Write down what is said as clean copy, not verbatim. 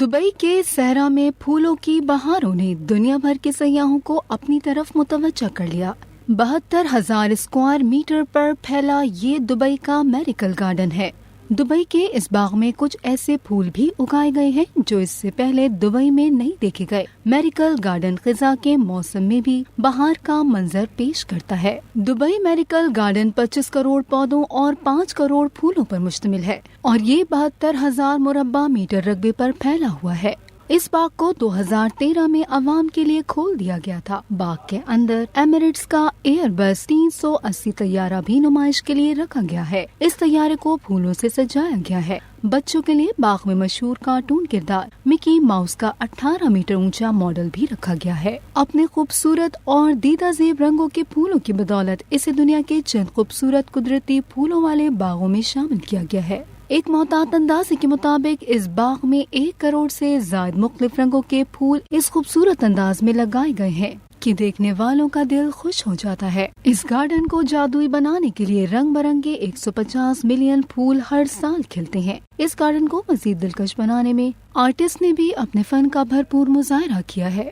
Dubai के सहरा में फूलों की बहारों ने दुनिया भर के सयाहों को अपनी तरफ मुतवज्जह कर लिया। 72,000 स्क्वायर मीटर पर फैला ये दुबई का मेरिकल गार्डन है। दुबई के इस बाग में कुछ ऐसे फूल भी उगाए गए हैं जो इससे पहले दुबई में नहीं देखे गए। मेरिकल गार्डन खिजा के मौसम में भी बहार का मंजर पेश करता है। दुबई मेरिकल गार्डन 25 करोड़ पौधों और 5 करोड़ फूलों पर मुश्तमिल है और ये 72,000 मुरब्बा मीटर रकबे पर फैला हुआ है। इस बाग को 2013 में आवाम के लिए खोल दिया गया था। बाग के अंदर एमिरेट्स का एयरबस 380 तैयारा भी नुमाइश के लिए रखा गया है। इस तैयारे को फूलों से सजाया गया है। बच्चों के लिए बाग में मशहूर कार्टून किरदार मिकी माउस का 18 मीटर ऊंचा मॉडल भी रखा गया है। अपने खूबसूरत और दीदा ज़ेब रंगों के फूलों की बदौलत इसे दुनिया के चंद खूबसूरत कुदरती फूलों वाले बागों में शामिल किया गया है। एक मोहतात अंदाजे के मुताबिक इस बाग में 1 करोड़ से ज्यादा मुख्तलिफ रंगों के फूल इस खूबसूरत अंदाज में लगाए गए हैं कि देखने वालों का दिल खुश हो जाता है। इस गार्डन को जादुई बनाने के लिए रंग बिरंगे 150 मिलियन फूल हर साल खिलते हैं। इस गार्डन को मजीद दिलकश बनाने में आर्टिस्ट ने भी अपने फन का भरपूर मुजाहरा किया है।